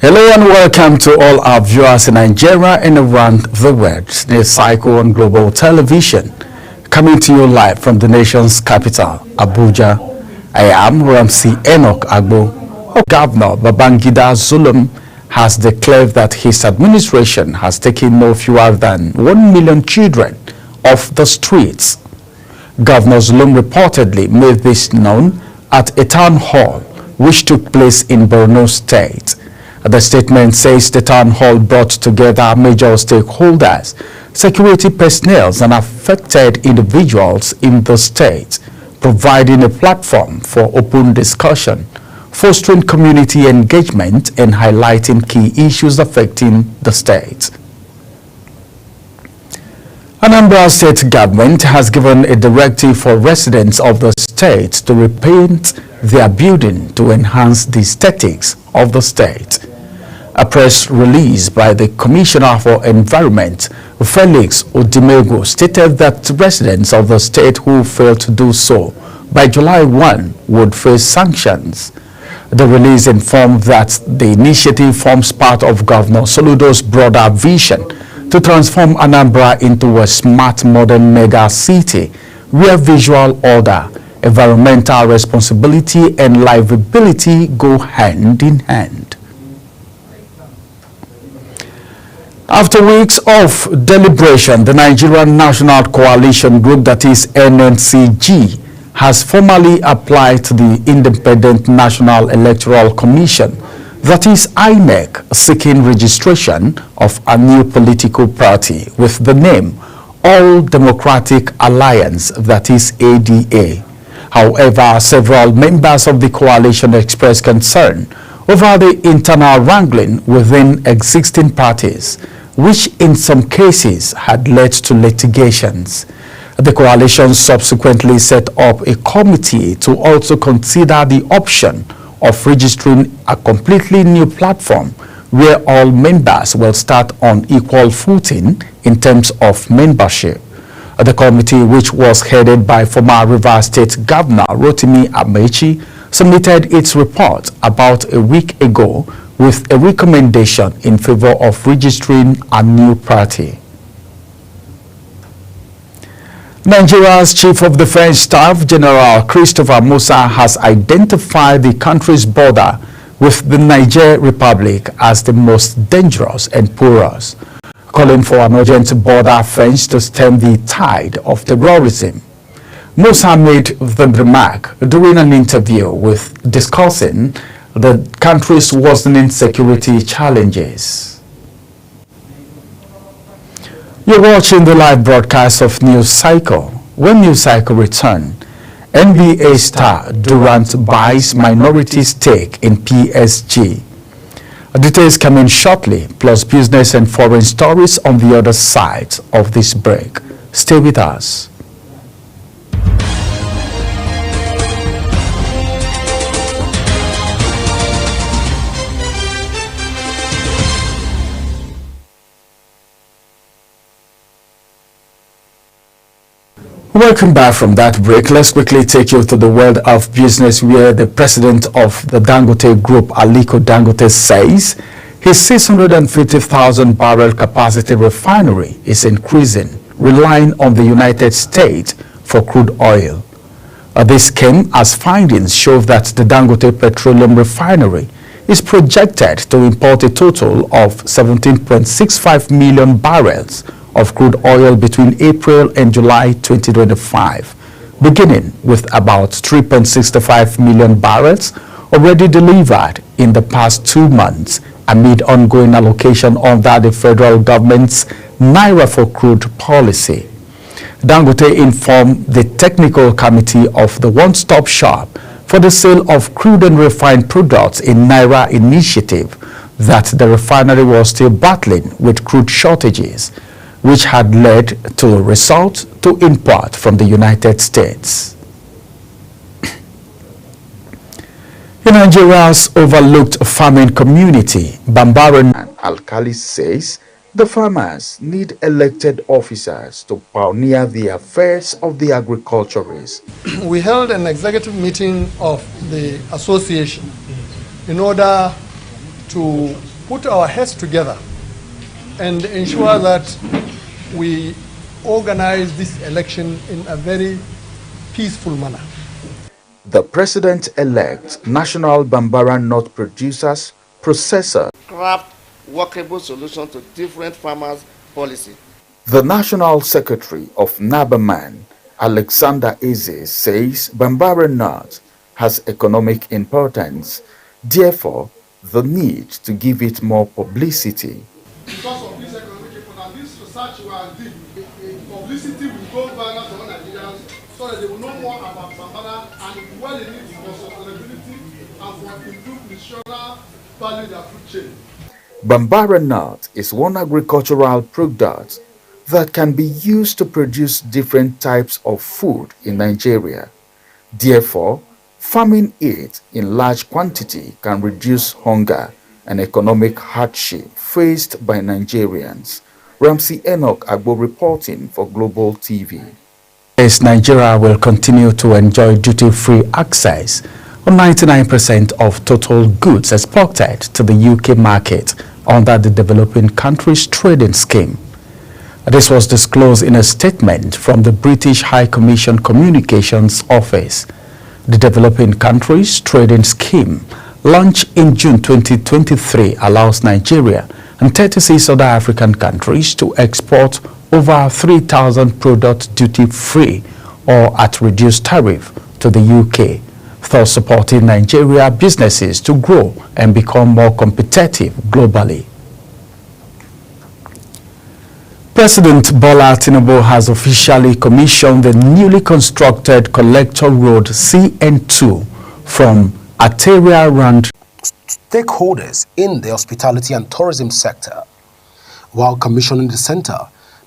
Hello and welcome to all our viewers in Nigeria and around the world. News Cycle on Global Television, coming to you live from the nation's capital, Abuja. I am Ramsey Enoch Agbo. Governor Babangida Zulum has declared that his administration has taken no fewer than 1 million children off the streets. Governor Zulum reportedly made this known at a town hall which took place in Borno State. The statement says the town hall brought together major stakeholders, security personnel and affected individuals in the state, providing a platform for open discussion, fostering community engagement and highlighting key issues affecting the state. Anambra State government has given a directive for residents of the state to repaint their building to enhance the aesthetics of the state. A press release by the Commissioner for Environment, Felix Odimego, stated that residents of the state who fail to do so by July 1 would face sanctions. The release informed that the initiative forms part of Governor Soludo's broader vision to transform Anambra into a smart modern mega city where visual order, environmental responsibility and livability go hand in hand. After weeks of deliberation, the Nigerian National Coalition Group, that is NNCG, has formally applied to the Independent National Electoral Commission, that is INEC, seeking registration of a new political party with the name All Democratic Alliance, that is ADA. However, several members of the coalition expressed concern over the internal wrangling within existing parties, which in some cases had led to litigations. The coalition subsequently set up a committee to also consider the option of registering a completely new platform where all members will start on equal footing in terms of membership. The committee, which was headed by former Rivers State Governor Rotimi Amechi, submitted its report about a week ago with a recommendation in favor of registering a new party. Nigeria's Chief of Defense Staff, General Christopher Musa, has identified the country's border with the Niger Republic as the most dangerous and porous, calling for an urgent border fence to stem the tide of terrorism. Musa made the remark during an interview with discussing the country's worsening security challenges. You're watching the live broadcast of News Cycle. When News Cycle return, NBA star Durant buys minority stake in PSG. Details coming shortly, plus business and foreign stories on the other side of this break. Stay with us. Welcome back from that break. Let's quickly take you to the world of business, where the president of the Dangote Group, Aliko Dangote, says his 650,000 barrel capacity refinery is increasing, relying on the United States for crude oil. This came as findings show that the Dangote Petroleum Refinery is projected to import a total of 17.65 million barrels of crude oil between April and July 2025, beginning with about 3.65 million barrels already delivered in the past 2 months amid ongoing allocation under the federal government's Naira for Crude policy. Dangote informed the technical committee of the one-stop shop for the sale of crude and refined products in Naira initiative that the refinery was still battling with crude shortages, which had led to a result to import from the United States. In Nigeria's overlooked farming community, Bambaran Alkali says the farmers need elected officers to pioneer the affairs of the agriculturists. We held an executive meeting of the association in order to put our heads together and ensure that we organize this election in a very peaceful manner. The President-elect National Bambara Nut Producers Processor craft workable solution to different farmers' policy. The National Secretary of NABAMAN, Alexander Eze, says Bambara nut has economic importance, therefore the need to give it more publicity. Because of this economic importance, this research will deep. Publicity will go viral to all Nigerians so that they will know more about Bambara and what it needs for sustainability and for improved nutritional value in their food chain. Bambara nut is one agricultural product that can be used to produce different types of food in Nigeria. Therefore, farming it in large quantity can reduce hunger and economic hardship faced by Nigerians. Ramsey Enoch Agbo reporting for Global TV. Yes, Nigeria will continue to enjoy duty-free access on 99% of total goods exported to the UK market under the Developing Countries Trading Scheme. This was disclosed in a statement from the British High Commission Communications Office. The Developing Countries Trading Scheme, launched in June 2023, allows Nigeria and 36 other African countries to export over 3,000 products duty-free or at reduced tariff to the UK, thus supporting Nigeria businesses to grow and become more competitive globally. President Bola Tinubu has officially commissioned the newly constructed Collector Road CN2 from Ateria Round. Stakeholders in the hospitality and tourism sector. While commissioning the center,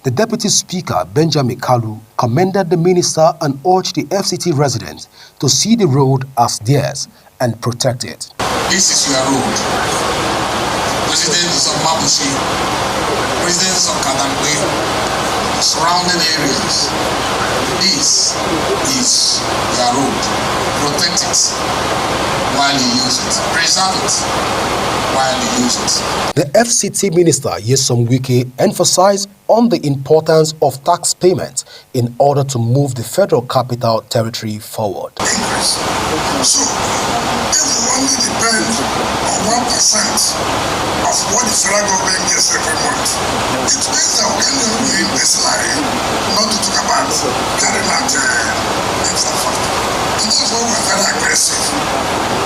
the Deputy Speaker Benjamin Kalu commended the minister and urged the FCT residents to see the road as theirs and protect it. This is your road. Residents of Mabushi, residents of Kadangwe, surrounding areas. This is your road. Protect it while you use it. Preserve it while you use it. The FCT Minister Nyesom Wike emphasized on the importance of tax payments in order to move the Federal Capital Territory forward. Increase. So, if we only depend on 1% of what the federal government gets every month, it means that we can win the salary, not to talk about carrying out extra fund. And that's why we're very aggressive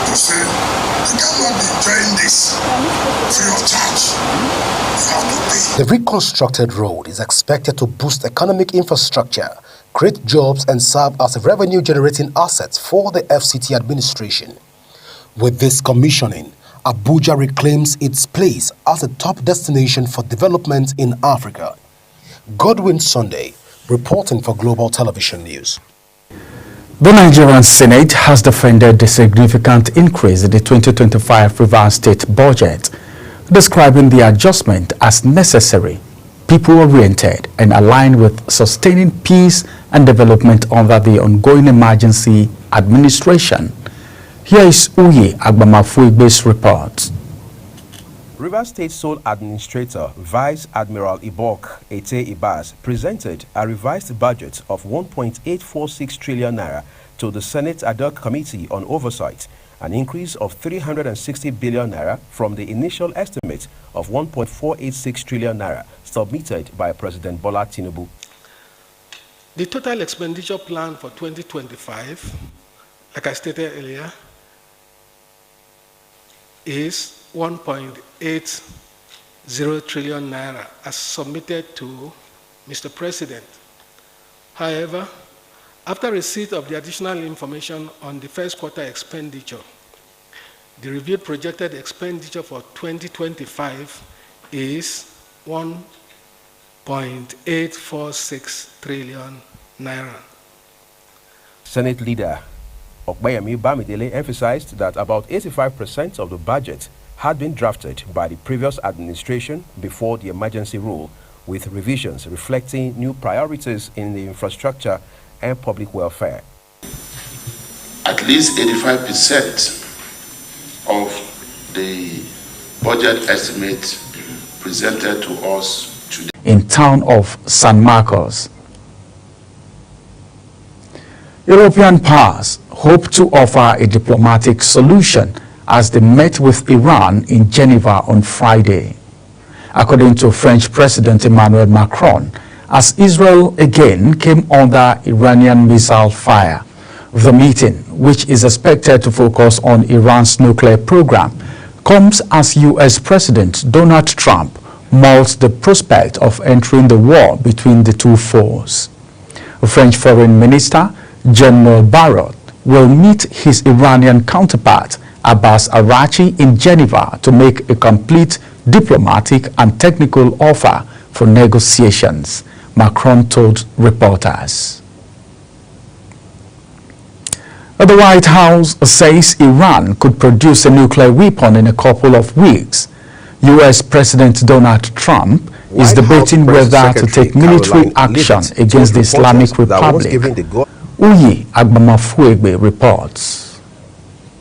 to say, you cannot be enjoying this free of charge. You have to pay. The reconstructed road is expected to boost economic infrastructure, create jobs, and serve as a revenue-generating asset for the FCT administration. With this commissioning, Abuja reclaims its place as a top destination for development in Africa. Godwin Sunday, reporting for Global Television News. The Nigerian Senate has defended the significant increase in the 2025 Rivers State budget, describing the adjustment as necessary, people-oriented, and aligned with sustaining peace and development under the ongoing emergency administration. Here is Uye Agbamafuigbe's report. Rivers State Sole Administrator Vice Admiral Ibok Ete Ibas presented a revised budget of 1.846 trillion naira to the Senate Ad Hoc Committee on Oversight, an increase of 360 billion naira from the initial estimate of 1.486 trillion naira submitted by President Bola Tinubu. The total expenditure plan for 2025, like I stated earlier, is 1.80 trillion naira as submitted to Mr. President. However, after receipt of the additional information on the first quarter expenditure, the reviewed projected expenditure for 2025 is 1.846 trillion naira. Senate Leader Okpeyemi Bamidele emphasized that about 85% of the budget had been drafted by the previous administration before the emergency rule, with revisions reflecting new priorities in the infrastructure and public welfare. At least 85% of the budget estimate presented to us today. In town of San Marcos, European powers hope to offer a diplomatic solution as they met with Iran in Geneva on Friday. According to French President Emmanuel Macron, as Israel again came under Iranian missile fire. The meeting, which is expected to focus on Iran's nuclear program, comes as U.S. President Donald Trump mulls the prospect of entering the war between the two foes. French Foreign Minister Jean-Noël Barrot will meet his Iranian counterpart Abbas Araghchi in Geneva to make a complete diplomatic and technical offer for negotiations, Macron told reporters. The White House says Iran could produce a nuclear weapon in a couple of weeks. U.S. President Donald Trump is debating whether to take military action against the Islamic Republic. Uyi Agbamafuegbe reports.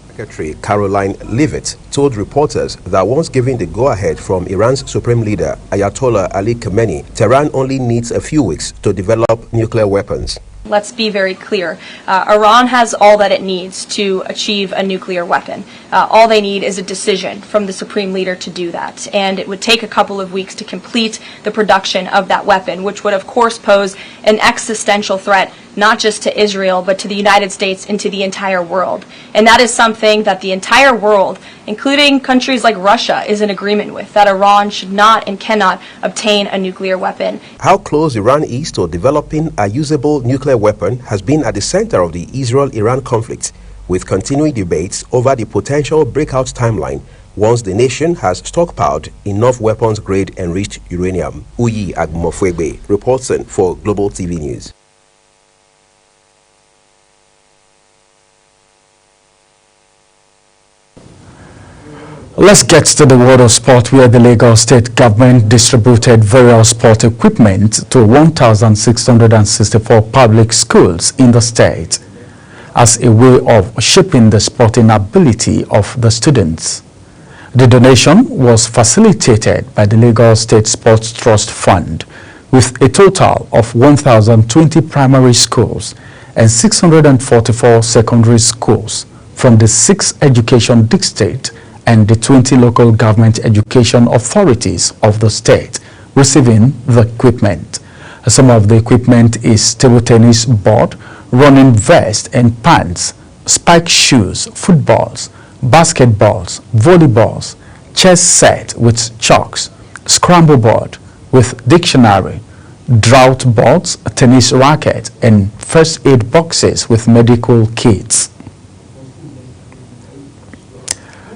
Secretary Caroline Leavitt told reporters that once given the go-ahead from Iran's supreme leader Ayatollah Ali Khamenei, Tehran only needs a few weeks to develop nuclear weapons. Let's be very clear. Iran has all that it needs to achieve a nuclear weapon. All they need is a decision from the supreme leader to do that. And it would take a couple of weeks to complete the production of that weapon, which would of course pose an existential threat, not just to Israel, but to the United States and to the entire world. And that is something that the entire world, including countries like Russia, is in agreement with, that Iran should not and cannot obtain a nuclear weapon. How close Iran is to developing a usable nuclear weapon has been at the center of the Israel-Iran conflict, with continuing debates over the potential breakout timeline once the nation has stockpiled enough weapons-grade enriched uranium. Uyi Agbamafuegbe, reporting for Global TV News. Let's get to the world of sport, where the Lagos State government distributed various sport equipment to 1,664 public schools in the state as a way of shaping the sporting ability of the students. The donation was facilitated by the Lagos State Sports Trust Fund, with a total of 1,020 primary schools and 644 secondary schools from the 6 education districts and the 20 local government education authorities of the state receiving the equipment. Some of the equipment is table tennis board, running vest and pants, spike shoes, footballs, basketballs, volleyballs, chess set with chalks, scramble board with dictionary, drought boards, tennis racket, and first aid boxes with medical kits.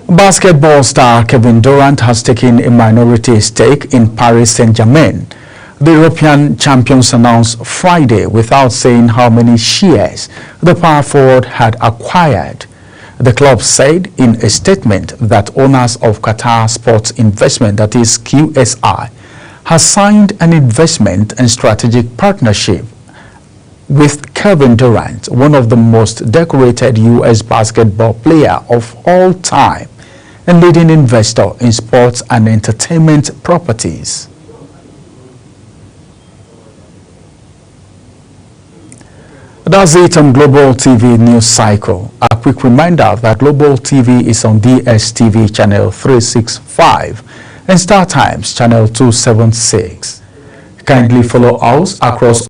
Basketball star Kevin Durant has taken a minority stake in Paris Saint-Germain. The European champions announced Friday without saying how many shares the power forward had acquired. The club said in a statement that owners of Qatar Sports Investment, that is QSI, has signed an investment and strategic partnership with Kevin Durant, one of the most decorated U.S. basketball player of all time and leading investor in sports and entertainment properties. That's it on Global TV News Cycle. A quick reminder that Global TV is on DSTV channel 365 and Star Times channel 276. Kindly follow us across